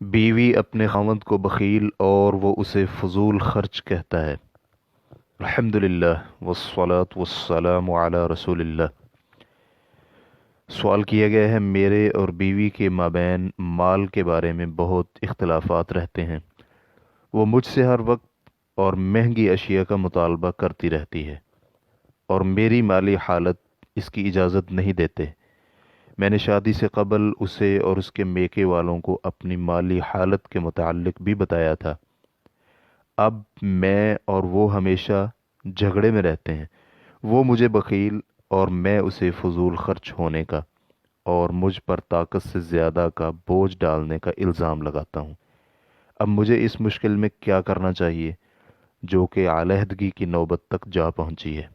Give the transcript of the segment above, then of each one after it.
بیوی اپنے خاوند کو بخیل اور وہ اسے فضول خرچ کہتا ہے۔ الحمدللہ والصلاة والسلام علی رسول اللہ۔ سوال کیا گیا ہے، میرے اور بیوی کے مابین مال کے بارے میں بہت اختلافات رہتے ہیں۔ وہ مجھ سے ہر وقت اور مہنگی اشیاء کا مطالبہ کرتی رہتی ہے اور میری مالی حالت اس کی اجازت نہیں دیتے۔ میں نے شادی سے قبل اسے اور اس کے میکے والوں کو اپنی مالی حالت کے متعلق بھی بتایا تھا۔ اب میں اور وہ ہمیشہ جھگڑے میں رہتے ہیں۔ وہ مجھے بخیل اور میں اسے فضول خرچ ہونے کا اور مجھ پر طاقت سے زیادہ کا بوجھ ڈالنے کا الزام لگاتا ہوں۔ اب مجھے اس مشکل میں کیا کرنا چاہیے جو کہ علیحدگی کی نوبت تک جا پہنچی ہے؟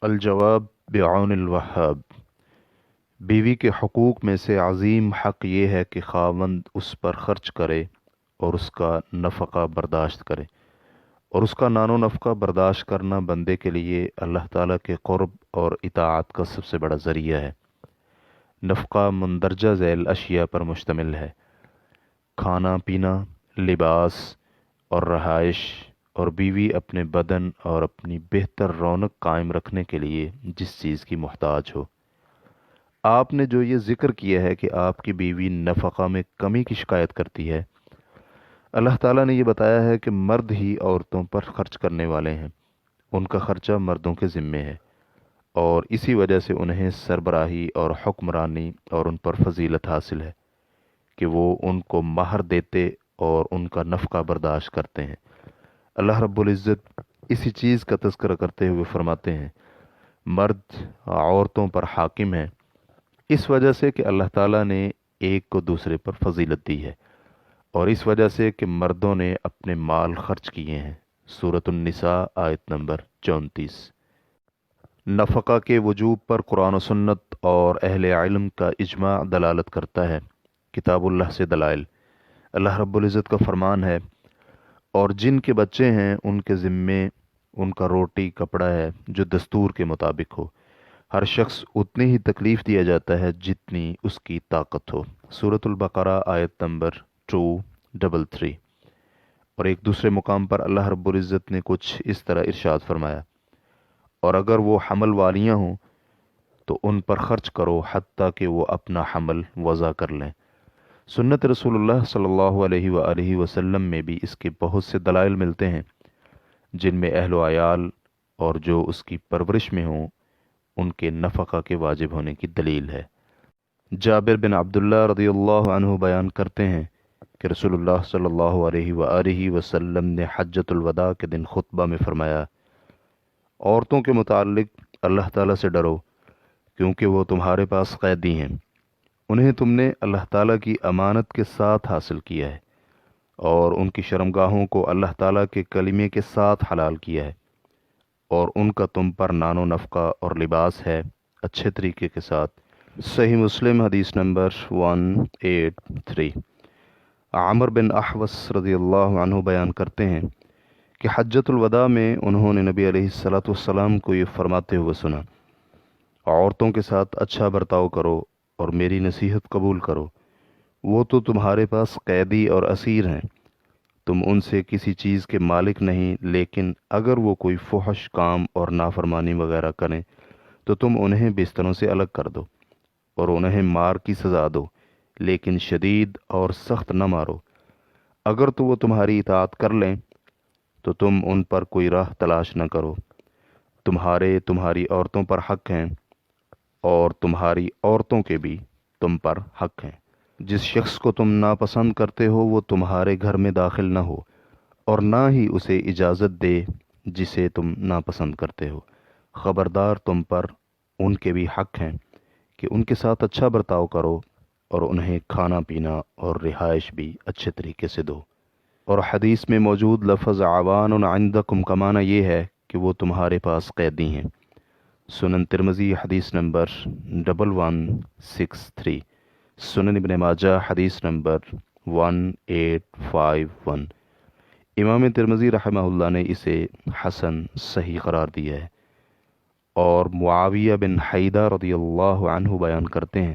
الجواب بعون الوہاب۔ بیوی کے حقوق میں سے عظیم حق یہ ہے کہ خاوند اس پر خرچ کرے اور اس کا نفقہ برداشت کرے، اور اس کا نان و نفقہ برداشت کرنا بندے کے لیے اللہ تعالیٰ کے قرب اور اطاعت کا سب سے بڑا ذریعہ ہے۔ نفقہ مندرجہ ذیل اشیاء پر مشتمل ہے: کھانا پینا، لباس اور رہائش، اور بیوی اپنے بدن اور اپنی بہتر رونق قائم رکھنے کے لیے جس چیز کی محتاج ہو۔ آپ نے جو یہ ذکر کیا ہے کہ آپ کی بیوی نفقہ میں کمی کی شکایت کرتی ہے، اللہ تعالیٰ نے یہ بتایا ہے کہ مرد ہی عورتوں پر خرچ کرنے والے ہیں، ان کا خرچہ مردوں کے ذمے ہے، اور اسی وجہ سے انہیں سربراہی اور حکمرانی اور ان پر فضیلت حاصل ہے کہ وہ ان کو مہر دیتے اور ان کا نفقہ برداشت کرتے ہیں۔ اللہ رب العزت اسی چیز کا تذکرہ کرتے ہوئے فرماتے ہیں، مرد عورتوں پر حاکم ہیں اس وجہ سے کہ اللہ تعالیٰ نے ایک کو دوسرے پر فضیلت دی ہے، اور اس وجہ سے کہ مردوں نے اپنے مال خرچ کیے ہیں۔ سورۃ النساء آیت نمبر 34۔ نفقہ کے وجوب پر قرآن و سنت اور اہل علم کا اجماع دلالت کرتا ہے۔ کتاب اللہ سے دلائل: اللہ رب العزت کا فرمان ہے، اور جن کے بچے ہیں ان کے ذمے ان کا روٹی کپڑا ہے جو دستور کے مطابق ہو۔ ہر شخص اتنی ہی تکلیف دیا جاتا ہے جتنی اس کی طاقت ہو۔ سورۃ البقرہ آیت نمبر 233۔ اور ایک دوسرے مقام پر اللہ رب العزت نے کچھ اس طرح ارشاد فرمایا، اور اگر وہ حمل والیاں ہوں تو ان پر خرچ کرو حتیٰ کہ وہ اپنا حمل وضع کر لیں۔ سنت رسول اللہ صلی اللہ علیہ وآلہ وسلم میں بھی اس کے بہت سے دلائل ملتے ہیں، جن میں اہل و عیال اور جو اس کی پرورش میں ہوں ان کے نفقہ کے واجب ہونے کی دلیل ہے۔ جابر بن عبداللہ رضی اللہ عنہ بیان کرتے ہیں کہ رسول اللہ صلی اللہ علیہ وآلہ وسلم نے حجۃ الوداع کے دن خطبہ میں فرمایا، عورتوں کے متعلق اللہ تعالیٰ سے ڈرو، کیونکہ وہ تمہارے پاس قیدی ہیں۔ انہیں تم نے اللہ تعالیٰ کی امانت کے ساتھ حاصل کیا ہے، اور ان کی شرمگاہوں کو اللہ تعالیٰ کے کلمے کے ساتھ حلال کیا ہے، اور ان کا تم پر نان و نفقہ اور لباس ہے اچھے طریقے کے ساتھ۔ صحیح مسلم حدیث نمبر 183۔ عامر بن احوص رضی اللہ عنہ بیان کرتے ہیں کہ حجۃ الوداع میں انہوں نے نبی علیہ الصلاۃ والسلام کو یہ فرماتے ہوئے سنا، عورتوں کے ساتھ اچھا برتاؤ کرو اور میری نصیحت قبول کرو، وہ تو تمہارے پاس قیدی اور اسیر ہیں، تم ان سے کسی چیز کے مالک نہیں، لیکن اگر وہ کوئی فحش کام اور نافرمانی وغیرہ کریں تو تم انہیں بستروں سے الگ کر دو اور انہیں مار کی سزا دو، لیکن شدید اور سخت نہ مارو۔ اگر تو وہ تمہاری اطاعت کر لیں تو تم ان پر کوئی راہ تلاش نہ کرو، تمہاری عورتوں پر حق ہیں اور تمہاری عورتوں کے بھی تم پر حق ہیں۔ جس شخص کو تم ناپسند کرتے ہو وہ تمہارے گھر میں داخل نہ ہو، اور نہ ہی اسے اجازت دے جسے تم ناپسند کرتے ہو۔ خبردار، تم پر ان کے بھی حق ہیں کہ ان کے ساتھ اچھا برتاؤ کرو اور انہیں کھانا پینا اور رہائش بھی اچھے طریقے سے دو۔ اور حدیث میں موجود لفظ عوان عندکم کا معنی یہ ہے کہ وہ تمہارے پاس قیدی ہیں۔ سنن ترمذی حدیث نمبر 1163۔ سنن ابن ماجہ حدیث نمبر 1851۔ امام ترمذی رحمہ اللہ نے اسے حسن صحیح قرار دیا ہے۔ اور معاویہ بن حیدہ رضی اللہ عنہ بیان کرتے ہیں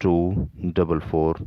244,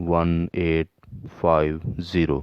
1850,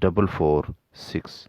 446।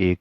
1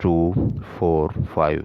245।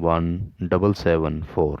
1774।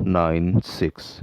96।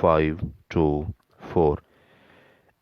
524।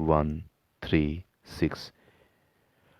136।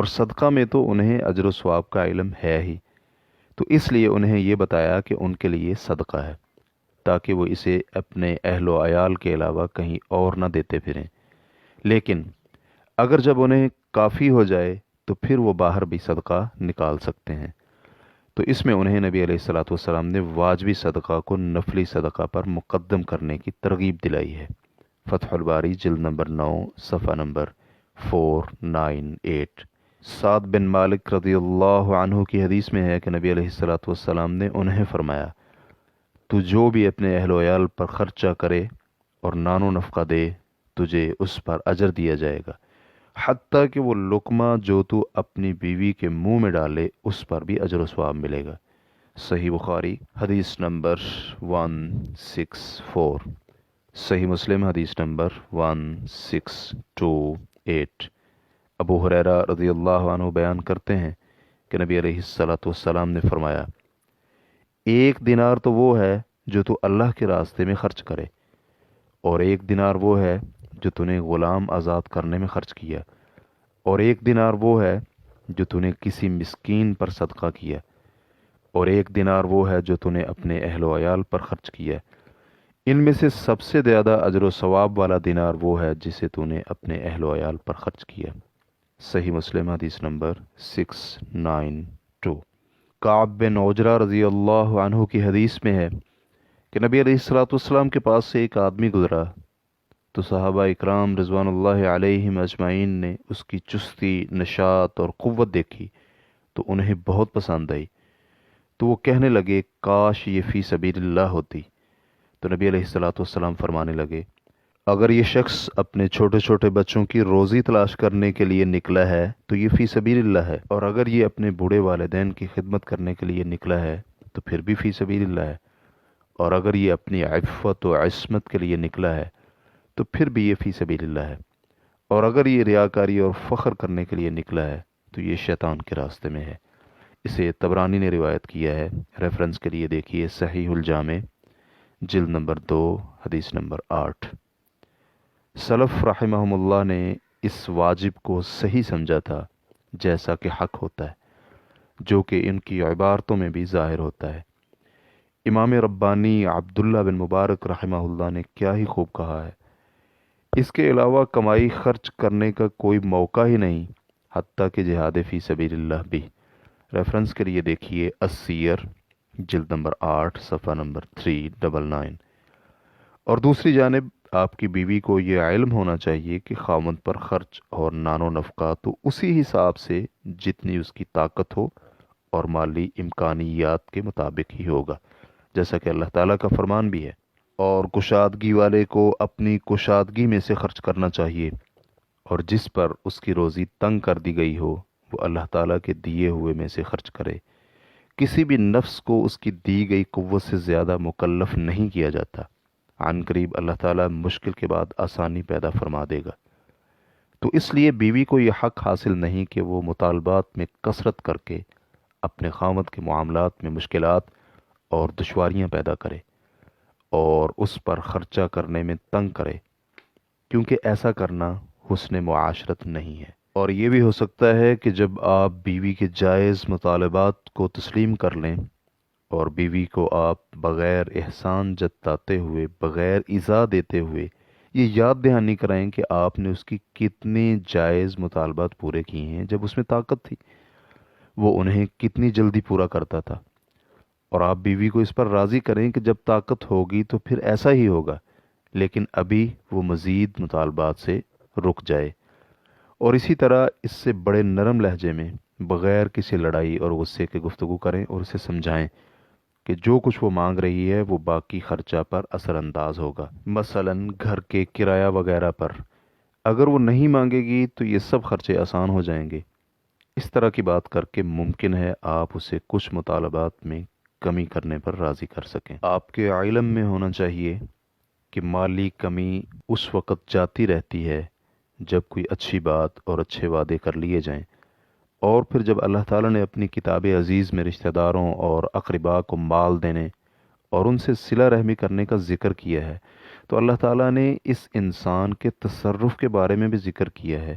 اور صدقہ میں تو انہیں اجر و ثواب کا علم ہے ہی، تو اس لیے انہیں یہ بتایا کہ ان کے لیے صدقہ ہے، تاکہ وہ اسے اپنے اہل و عیال کے علاوہ کہیں اور نہ دیتے پھریں۔ لیکن اگر جب انہیں کافی ہو جائے تو پھر وہ باہر بھی صدقہ نکال سکتے ہیں، تو اس میں انہیں نبی علیہ الصلوۃ والسلام نے واجبی صدقہ کو نفلی صدقہ پر مقدم کرنے کی ترغیب دلائی ہے۔ فتح الباری جلد نمبر 9 صفحہ نمبر 498۔ سعد بن مالک رضی اللہ عنہ کی حدیث میں ہے کہ نبی علیہ الصلوۃ والسلام نے انہیں فرمایا، تو جو بھی اپنے اہل و عیال پر خرچہ کرے اور نان و نفقہ دے، تجھے اس پر اجر دیا جائے گا، حتیٰ کہ وہ لقمہ جو تو اپنی بیوی کے منہ میں ڈالے اس پر بھی اجر و ثواب ملے گا۔ صحیح بخاری حدیث نمبر 164، صحیح مسلم حدیث نمبر 1628۔ ابو ہریرہ رضی اللہ عنہ بیان کرتے ہیں کہ نبی علیہ الصلوۃ والسلام نے فرمایا، ایک دینار تو وہ ہے جو تو اللہ کے راستے میں خرچ کرے، اور ایک دینار وہ ہے جو تو نے غلام آزاد کرنے میں خرچ کیا، اور ایک دینار وہ ہے جو تو نے کسی مسکین پر صدقہ کیا، اور ایک دینار وہ ہے جو تو نے اپنے اہل و عیال پر خرچ کیا۔ ان میں سے سب سے زیادہ اجر و ثواب والا دینار وہ ہے جسے تو نے اپنے اہل و عیال پر خرچ کیا۔ صحیح مسلم حدیث نمبر 692۔ کعب بن عجرہ رضی اللہ عنہ کی حدیث میں ہے کہ نبی علیہ الصلوۃ والسلام کے پاس سے ایک آدمی گزرا، تو صحابہ اکرام رضوان اللہ علیہم اجمعین نے اس کی چستی، نشاط اور قوت دیکھی تو انہیں بہت پسند آئی، تو وہ کہنے لگے کاش یہ فی سبیل اللہ ہوتی۔ تو نبی علیہ الصلوۃ والسلام فرمانے لگے، اگر یہ شخص اپنے چھوٹے چھوٹے بچوں کی روزی تلاش کرنے کے لیے نکلا ہے تو یہ فی سبیل اللہ ہے، اور اگر یہ اپنے بوڑھے والدین کی خدمت کرنے کے لیے نکلا ہے تو پھر بھی فی سبیل اللہ ہے، اور اگر یہ اپنی عفت و عصمت کے لیے نکلا ہے تو پھر بھی یہ فی سبیل اللہ ہے، اور اگر یہ ریاکاری اور فخر کرنے کے لیے نکلا ہے تو یہ شیطان کے راستے میں ہے۔ اسے طبرانی نے روایت کیا ہے۔ ریفرنس کے لیے دیکھیے صحیح الجامع جلد نمبر 2 حدیث نمبر 8۔ سلف رحمہم اللہ نے اس واجب کو صحیح سمجھا تھا جیسا کہ حق ہوتا ہے، جو کہ ان کی عبارتوں میں بھی ظاہر ہوتا ہے۔ امام ربانی عبداللہ بن مبارک رحمہ اللہ نے کیا ہی خوب کہا ہے، اس کے علاوہ کمائی خرچ کرنے کا کوئی موقع ہی نہیں، حتیٰ کہ جہاد فی سبیل اللہ بھی۔ ریفرنس کے لیے دیکھیے السیر جلد نمبر 8 صفحہ نمبر 399۔ اور دوسری جانب آپ کی بیوی کو یہ علم ہونا چاہیے کہ خاوند پر خرچ اور نان و نفقہ تو اسی حساب سے جتنی اس کی طاقت ہو اور مالی امکانیات کے مطابق ہی ہوگا، جیسا کہ اللہ تعالیٰ کا فرمان بھی ہے، اور کشادگی والے کو اپنی کشادگی میں سے خرچ کرنا چاہیے، اور جس پر اس کی روزی تنگ کر دی گئی ہو وہ اللہ تعالیٰ کے دیے ہوئے میں سے خرچ کرے۔ کسی بھی نفس کو اس کی دی گئی قوت سے زیادہ مکلف نہیں کیا جاتا، عن قریب اللہ تعالیٰ مشکل کے بعد آسانی پیدا فرما دے گا۔ تو اس لیے بیوی کو یہ حق حاصل نہیں کہ وہ مطالبات میں کثرت کر کے اپنے خاوند کے معاملات میں مشکلات اور دشواریاں پیدا کرے اور اس پر خرچہ کرنے میں تنگ کرے، کیونکہ ایسا کرنا حسن معاشرت نہیں ہے۔ اور یہ بھی ہو سکتا ہے کہ جب آپ بیوی کے جائز مطالبات کو تسلیم کر لیں اور بیوی کو آپ بغیر احسان جتاتے ہوئے، بغیر ایذا دیتے ہوئے یہ یاد دہانی کرائیں کہ آپ نے اس کی کتنے جائز مطالبات پورے کیے ہیں جب اس میں طاقت تھی، وہ انہیں کتنی جلدی پورا کرتا تھا، اور آپ بیوی کو اس پر راضی کریں کہ جب طاقت ہوگی تو پھر ایسا ہی ہوگا، لیکن ابھی وہ مزید مطالبات سے رک جائے، اور اسی طرح اس سے بڑے نرم لہجے میں بغیر کسی لڑائی اور غصے کے گفتگو کریں اور اسے سمجھائیں کہ جو کچھ وہ مانگ رہی ہے وہ باقی خرچہ پر اثر انداز ہوگا، مثلا گھر کے کرایہ وغیرہ پر۔ اگر وہ نہیں مانگے گی تو یہ سب خرچے آسان ہو جائیں گے۔ اس طرح کی بات کر کے ممکن ہے آپ اسے کچھ مطالبات میں کمی کرنے پر راضی کر سکیں۔ آپ کے علم میں ہونا چاہیے کہ مالی کمی اس وقت جاتی رہتی ہے جب کوئی اچھی بات اور اچھے وعدے کر لیے جائیں، اور پھر جب اللہ تعالیٰ نے اپنی کتاب عزیز میں رشتہ داروں اور اقرباء کو مال دینے اور ان سے صلہ رحمی کرنے کا ذکر کیا ہے، تو اللہ تعالیٰ نے اس انسان کے تصرف کے بارے میں بھی ذکر کیا ہے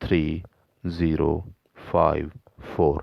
3054।